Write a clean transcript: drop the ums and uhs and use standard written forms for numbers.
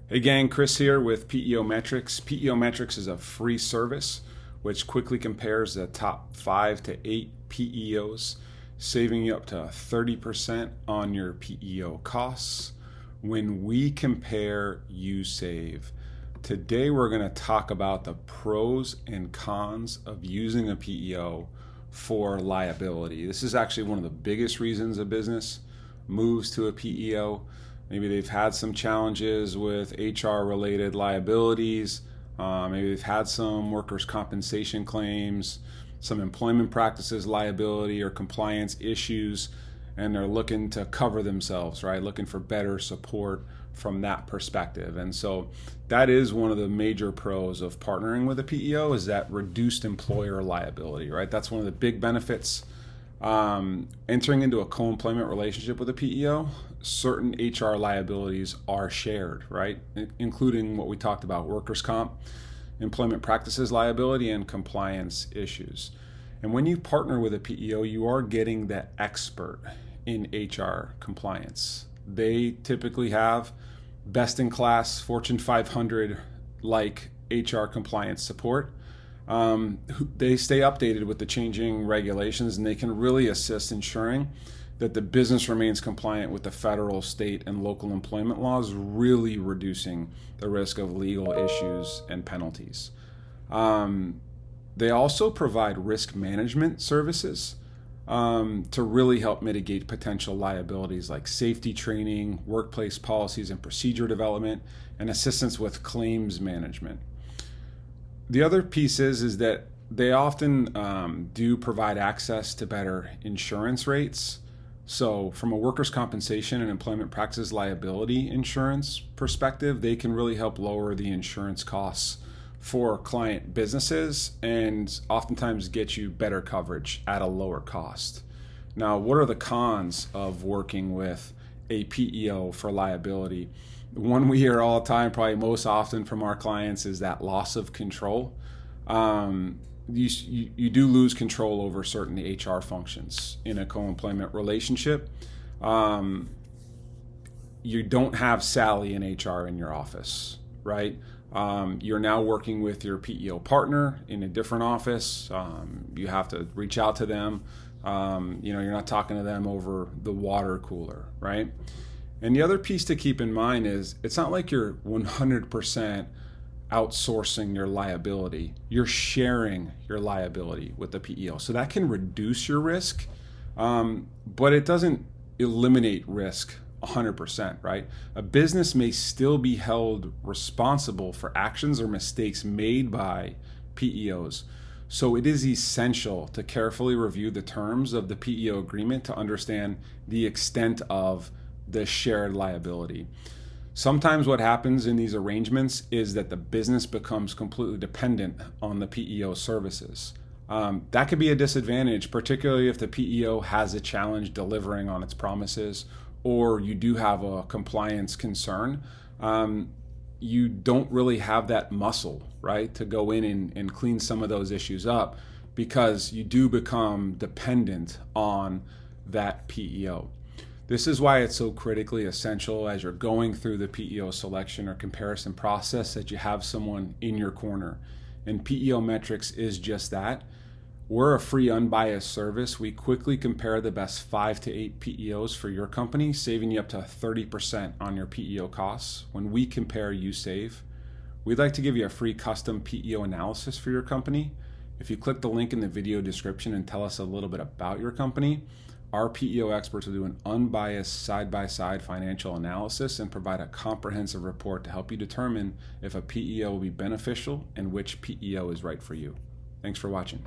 Hey gang, Chris here with PEO Metrics. PEO Metrics is a free service which quickly compares the top 5 to 8 PEOs, saving you up to 30% on your PEO costs. When we compare, you save. Today we're going to talk about the pros and cons of using a PEO for liability. This is actually one of the biggest reasons a business moves to a PEO. Maybe they've had some challenges with HR related liabilities. Maybe they've had some workers' compensation claims, some employment practices liability or compliance issues, and they're looking to cover themselves, right? Looking for better support from that perspective. And so that is one of the major pros of partnering with a PEO, is that reduced employer liability, right? That's one of the big benefits. Entering into a co-employment relationship with a PEO, certain HR liabilities are shared, right? Including what we talked about, workers' comp, employment practices liability, and compliance issues. And when you partner with a PEO, you are getting the expert in HR compliance. They typically have best-in-class Fortune 500 like HR compliance support. They stay updated with the changing regulations, and they can really assist ensuring that the business remains compliant with the federal, state, and local employment laws, really reducing the risk of legal issues and penalties. They also provide risk management services to really help mitigate potential liabilities like safety training, workplace policies and procedure development, and assistance with claims management. The other piece is that they often do provide access to better insurance rates. So from a workers' compensation and employment practices liability insurance perspective, they can really help lower the insurance costs for client businesses and oftentimes get you better coverage at a lower cost. Now, what are the cons of working with a PEO for liability? The one we hear all the time, probably most often from our clients, is that loss of control. You do lose control over certain HR functions in a co-employment relationship. You don't have Sally in HR in your office, right? You're now working with your PEO partner in a different office. You have to reach out to them. You're not talking to them over the water cooler, right? And the other piece to keep in mind is it's not like you're 100% outsourcing your liability. You're sharing your liability with the PEO. So that can reduce your risk, but it doesn't eliminate risk 100%, right? A business may still be held responsible for actions or mistakes made by PEOs. So it is essential to carefully review the terms of the PEO agreement to understand the extent of the shared liability. Sometimes what happens in these arrangements is that the business becomes completely dependent on the PEO services. That could be a disadvantage, particularly if the PEO has a challenge delivering on its promises, or you do have a compliance concern. You don't really have that muscle, right, to go in and clean some of those issues up, because you do become dependent on that PEO. This is why it's so critically essential as you're going through the PEO selection or comparison process that you have someone in your corner. And PEO Metrics is just that. We're a free, unbiased service. We quickly compare the best 5 to 8 PEOs for your company, saving you up to 30% on your PEO costs. When we compare, you save. We'd like to give you a free custom PEO analysis for your company. If you click the link in the video description and tell us a little bit about your company, our PEO experts will do an unbiased side-by-side financial analysis and provide a comprehensive report to help you determine if a PEO will be beneficial and which PEO is right for you. Thanks for watching.